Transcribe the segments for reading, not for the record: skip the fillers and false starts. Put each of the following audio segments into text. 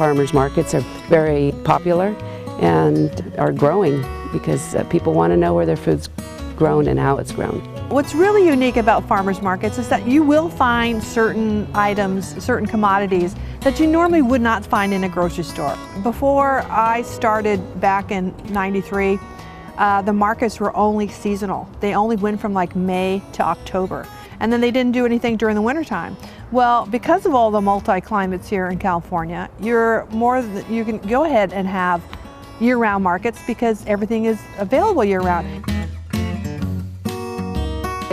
farmers markets are very popular and are growing because people want to know where their food's grown and how it's grown. What's really unique about farmers markets is that you will find certain items, certain commodities that you normally would not find in a grocery store. Before I started back in '93, the markets were only seasonal. They only went from like May to October. And then they didn't do anything during the wintertime. Well, because of all the multi-climates here in California, you can go ahead and have year-round markets because everything is available year-round.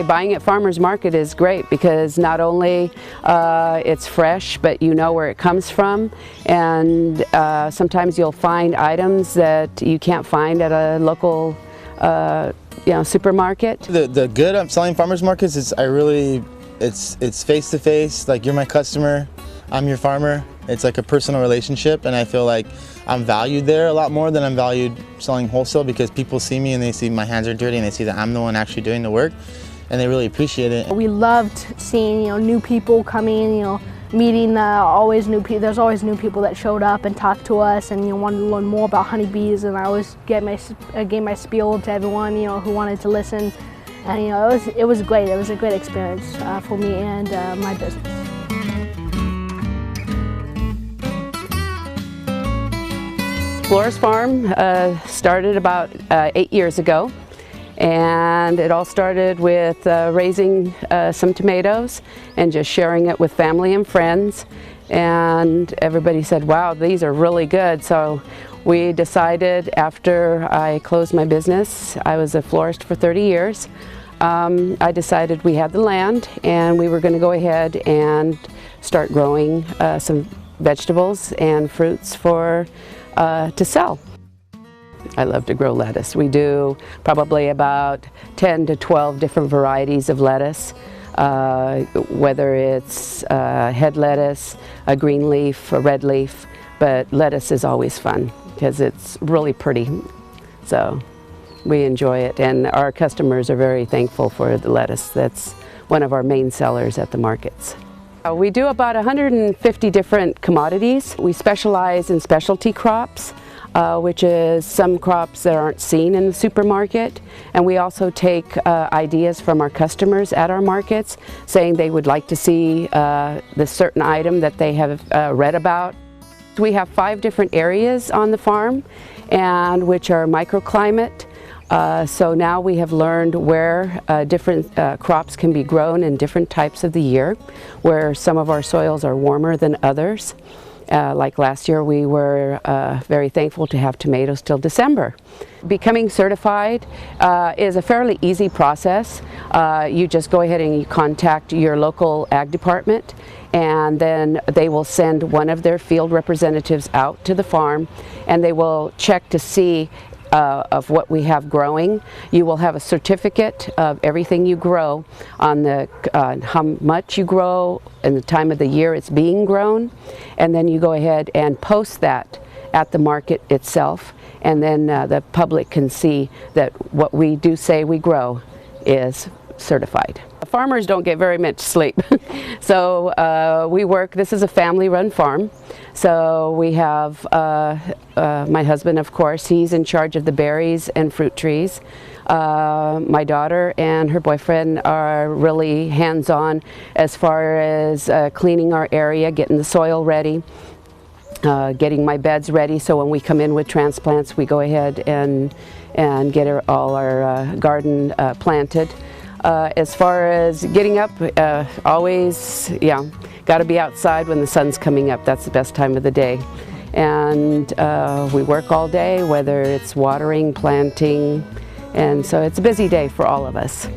Buying at farmers market is great because not only it's fresh, but you know where it comes from, and sometimes you'll find items that you can't find at a local supermarket. The good of selling farmers markets is it's face to face. Like, you're my customer, I'm your farmer. It's like a personal relationship, and I feel like I'm valued there a lot more than I'm valued selling wholesale, because people see me and they see my hands are dirty and they see that I'm the one actually doing the work, and they really appreciate it. We loved seeing new people coming, meeting always new people. There's always new people that showed up and talked to us and wanted to learn more about honeybees, and I always gave my spiel to everyone who wanted to listen, and it was great. It was a great experience for me and my business. Flores Farm started about 8 years ago, and it all started with raising some tomatoes and just sharing it with family and friends, and everybody said, wow, these are really good. So we decided, after I closed my business, I was a florist for 30 years, I decided we had the land and we were going to go ahead and start growing some vegetables and fruits to sell. I love to grow lettuce. We do probably about 10 to 12 different varieties of lettuce, whether it's head lettuce, a green leaf, a red leaf, but lettuce is always fun because it's really pretty. So we enjoy it, and our customers are very thankful for the lettuce. That's one of our main sellers at the markets. We do about 150 different commodities. We specialize in specialty crops, which is some crops that aren't seen in the supermarket, and we also take ideas from our customers at our markets, saying they would like to see this certain item that they have read about. We have 5 different areas on the farm, and which are microclimate. So now we have learned where different crops can be grown in different types of the year, where some of our soils are warmer than others. Like last year, we were very thankful to have tomatoes till December. Becoming certified is a fairly easy process. You just go ahead and you contact your local ag department, and then they will send one of their field representatives out to the farm, and they will check to see of what we have growing. You will have a certificate of everything you grow, on the how much you grow and the time of the year it's being grown, and then you go ahead and post that at the market itself, and then the public can see that what we do say we grow is certified. Farmers don't get very much sleep, so this is a family-run farm. So we have my husband, of course, he's in charge of the berries and fruit trees. My daughter and her boyfriend are really hands-on as far as cleaning our area, getting the soil ready, getting my beds ready, so when we come in with transplants, we go ahead and get all our garden planted. As far as getting up, always, got to be outside when the sun's coming up. That's the best time of the day. And we work all day, whether it's watering, planting, and so it's a busy day for all of us.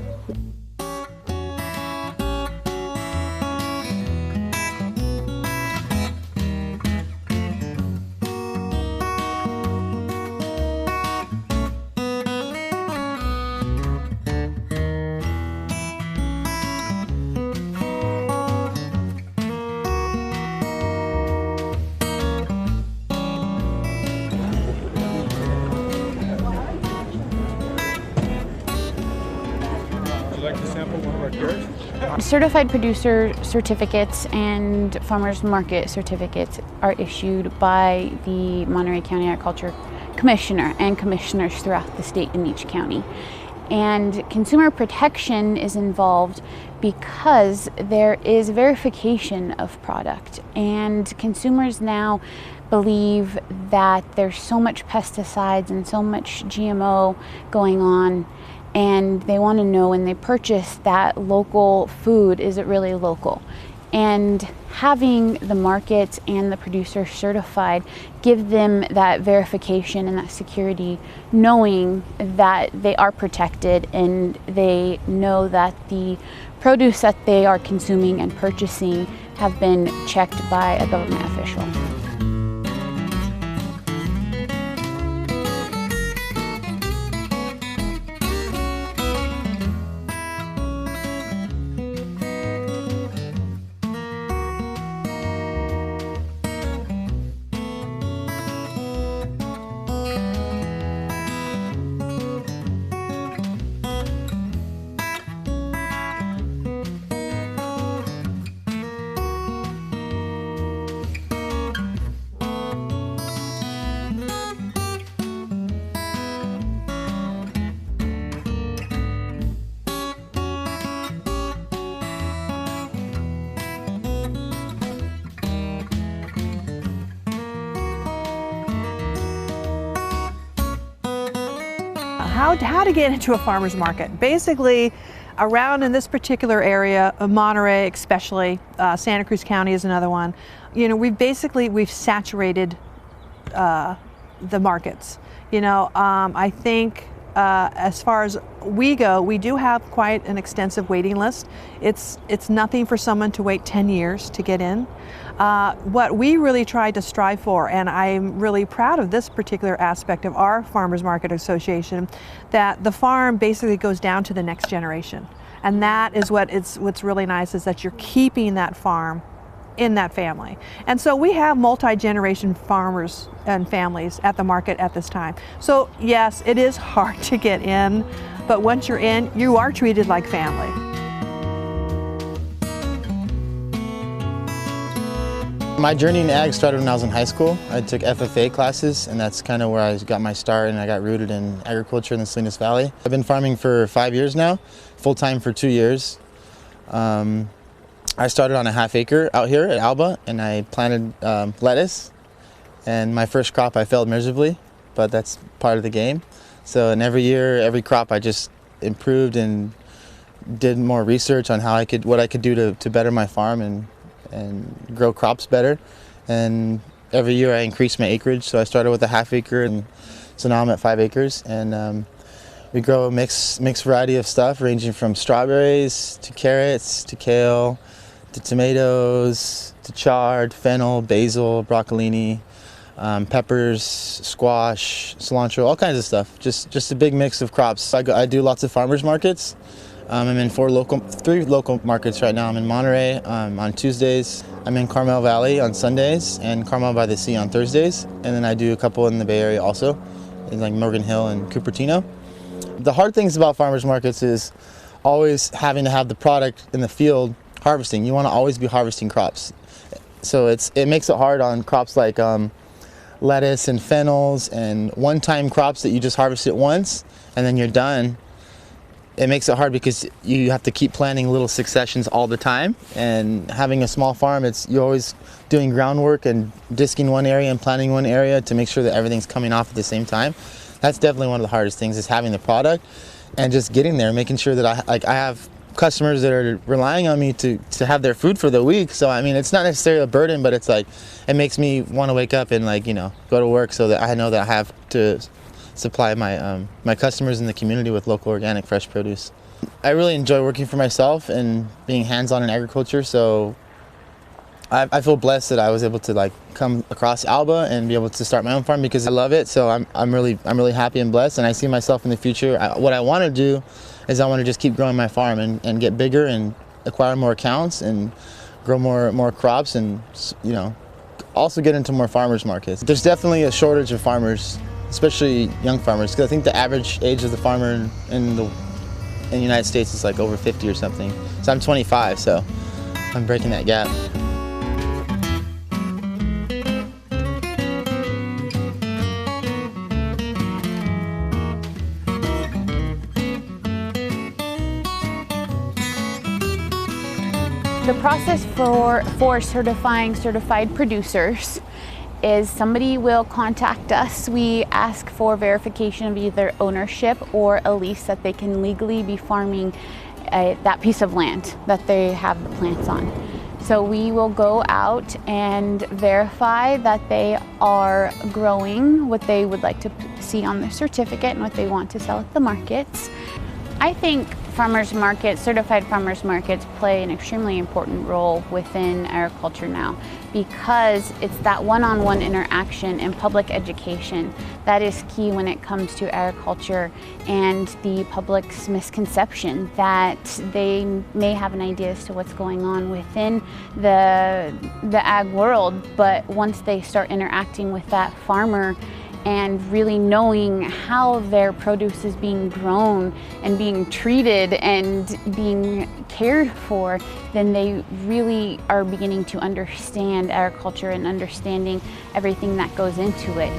Certified producer certificates and farmers market certificates are issued by the Monterey County Agriculture Commissioner and commissioners throughout the state in each county. And consumer protection is involved because there is verification of product, and consumers now believe that there's so much pesticides and so much GMO going on, and they want to know when they purchase that local food, is it really local? And having the markets and the producer certified give them that verification and that security, knowing that they are protected and they know that the produce that they are consuming and purchasing have been checked by a government official. How to get into a farmer's market. Basically, around in this particular area of Monterey, especially Santa Cruz County is another one. You know, we've saturated the markets. You know, I think as far as we go, we do have quite an extensive waiting list. It's nothing for someone to wait 10 years to get in. What we really try to strive for, and I'm really proud of this particular aspect of our Farmers Market Association, that the farm basically goes down to the next generation. And that is what's really nice, is that you're keeping that farm in that family. And so we have multi-generation farmers and families at the market at this time. So yes, it is hard to get in, but once you're in, you are treated like family. My journey in ag started when I was in high school. I took FFA classes, and that's kind of where I got my start, and I got rooted in agriculture in the Salinas Valley. I've been farming for 5 years now, full-time for 2 years. I started on a half acre out here at Alba, and I planted lettuce, and my first crop I failed miserably, but that's part of the game. So, and every year, every crop I just improved and did more research on what I could do to better my farm and grow crops better. And every year I increased my acreage. So I started with a half acre, and so now I'm at 5 acres. And we grow a mixed variety of stuff, ranging from strawberries to carrots to kale to tomatoes to chard, fennel, basil, broccolini, peppers, squash, cilantro, all kinds of stuff. Just a big mix of crops. I do lots of farmers markets. I'm in 3 local markets right now. I'm in Monterey on Tuesdays. I'm in Carmel Valley on Sundays, and Carmel by the Sea on Thursdays. And then I do a couple in the Bay Area also, in like Morgan Hill and Cupertino. The hard things about farmers markets is always having to have the product in the field harvesting. You want to always be harvesting crops. So it makes it hard on crops like lettuce and fennels and one-time crops that you just harvest it once and then you're done. It makes it hard because you have to keep planting little successions all the time, and having a small farm, you're always doing groundwork and disking one area and planting one area to make sure that everything's coming off at the same time. That's definitely one of the hardest things, is having the product and just getting there, making sure that I have customers that are relying on me to have their food for the week. So I mean, it's not necessarily a burden, but it's like it makes me want to wake up and go to work so that I know that I have to supply my customers in the community with local organic fresh produce. I really enjoy working for myself and being hands-on in agriculture, so I feel blessed that I was able to come across Alba and be able to start my own farm because I love it. So I'm really happy and blessed, and I see myself in the future. What I want to do is I want to just keep growing my farm and get bigger and acquire more accounts and grow more crops, and also get into more farmers markets. There's definitely a shortage of farmers, especially young farmers, because I think the average age of the farmer in the in the United States it's like over 50 or something. So I'm 25, so I'm breaking that gap. The process for certifying certified producers is somebody will contact us. We ask for verification of either ownership or a lease that they can legally be farming that piece of land that they have the plants on. So we will go out and verify that they are growing what they would like to see on their certificate and what they want to sell at the markets. I think farmers markets, certified farmers markets, play an extremely important role within agriculture now because it's that one-on-one interaction and public education that is key when it comes to agriculture and the public's misconception that they may have an idea as to what's going on within the ag world, but once they start interacting with that farmer and really knowing how their produce is being grown and being treated and being cared for, then they really are beginning to understand agriculture and understanding everything that goes into it.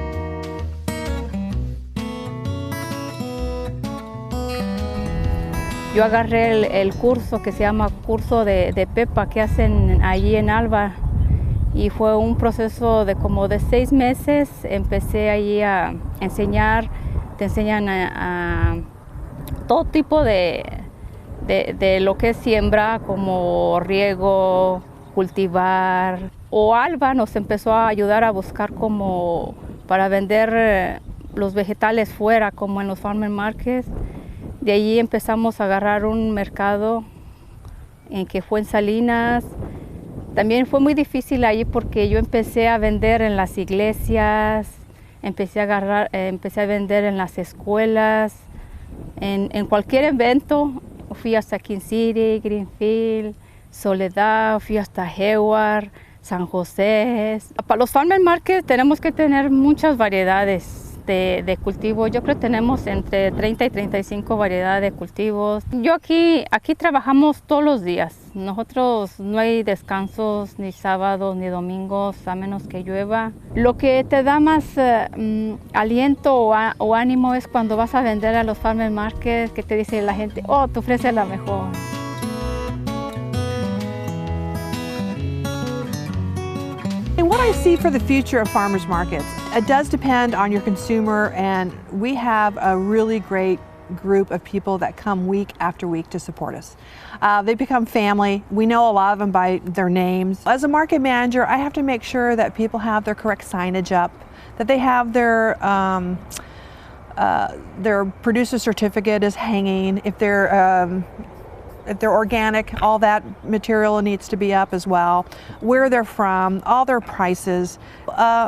Yo agarré el curso que se llama curso de Pepa que hacen allí en Alba. Y fue un proceso de como de 6 meses. Empecé allí a enseñar, te enseñan a todo tipo de lo que es siembra, como riego, cultivar. O Alba nos empezó a ayudar a buscar como para vender los vegetales fuera, como en los farmer markets. De allí empezamos a agarrar un mercado en que fue en Salinas. También fue muy difícil allí porque yo empecé a vender en las iglesias, empecé a vender en las escuelas, en cualquier evento. Fui hasta King City, Greenfield, Soledad, fui hasta Hayward, San José. Para los farmer markets tenemos que tener muchas variedades de cultivo. Yo creo que tenemos entre 30 y 35 variedades de cultivos. Yo aquí trabajamos todos los días. Nosotros no hay descansos ni sábados ni domingos a menos que llueva. Lo que te da más aliento o ánimo es cuando vas a vender a los farmer markets, que te dice la gente, oh, te ofrece la mejor. And what I see for the future of farmers markets, it does depend on your consumer, and we have a really great group of people that come week after week to support us. They become family. We know a lot of them by their names. As a market manager, I have to make sure that people have their correct signage up, that they have their producer certificate is hanging. If they're organic, all that material needs to be up as well. Where they're from, all their prices.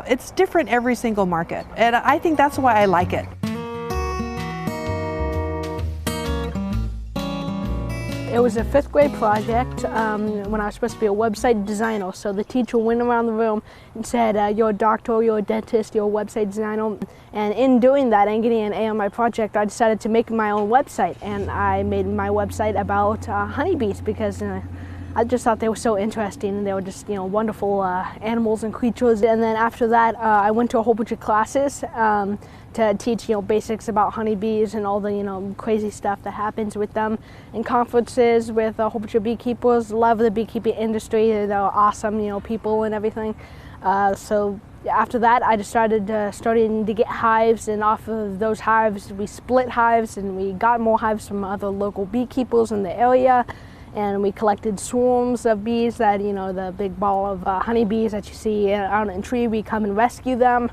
It's different every single market, and I think that's why I like it. It was a 5th grade project when I was supposed to be a website designer. So the teacher went around the room and said, you're a doctor, you're a dentist, you're a website designer. And in doing that and getting an A on my project, I decided to make my own website. And I made my website about honeybees because I just thought they were so interesting, and they were just, wonderful animals and creatures. And then after that, I went to a whole bunch of classes to teach, basics about honeybees and all the, crazy stuff that happens with them, and conferences with a whole bunch of beekeepers. Love the beekeeping industry. They're awesome, people and everything. So after that, I just starting to get hives, and off of those hives, we split hives, and we got more hives from other local beekeepers in the area. And we collected swarms of bees that, the big ball of honeybees that you see out in a tree, we come and rescue them.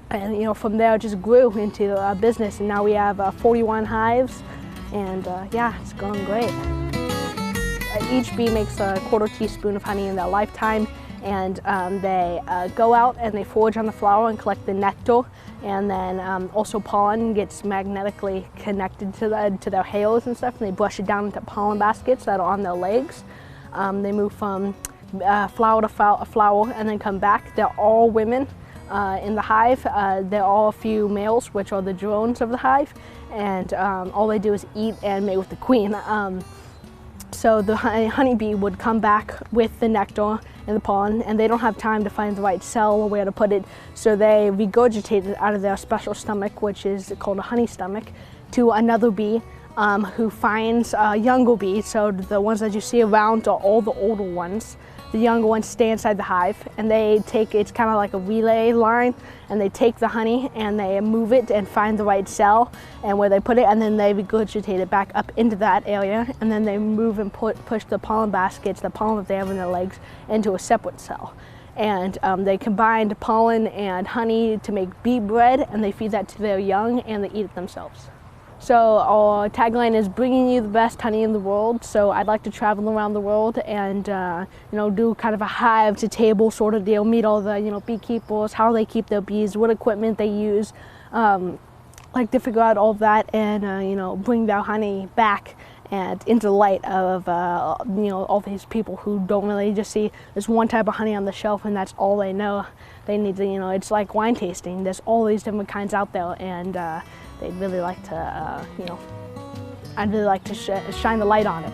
And from there it just grew into a business, and now we have 41 hives, and yeah, it's going great. Each bee makes a 1/4 teaspoon of honey in their lifetime, and they go out and they forage on the flower and collect the nectar, and then also pollen gets magnetically connected to their hales and stuff, and they brush it down into pollen baskets that are on their legs. They move from flower to flower and then come back. They're all women. in the hive. There are a few males, which are the drones of the hive, and all they do is eat and mate with the queen. So the honeybee would come back with the nectar and the pollen, and they don't have time to find the right cell or where to put it, so they regurgitate it out of their special stomach, which is called a honey stomach, to another bee who finds younger bees. So the ones that you see around are all the older ones. The younger ones stay inside the hive, and they take, it's kind of like a relay line, and they take the honey and they move it and find the right cell and where they put it, and then they regurgitate it back up into that area, and then they move and push the pollen baskets, the pollen that they have in their legs, into a separate cell. And they combine pollen and honey to make bee bread, and they feed that to their young, and they eat it themselves. So our tagline is bringing you the best honey in the world. So I'd like to travel around the world and do kind of a hive to table sort of deal, meet all the beekeepers, how they keep their bees, what equipment they use, like to figure out all of that, and bring their honey back and into the light of all these people who don't really just see there's one type of honey on the shelf and that's all they know. They need to, it's like wine tasting. There's all these different kinds out there, and they'd really like to, I'd really like to shine the light on it.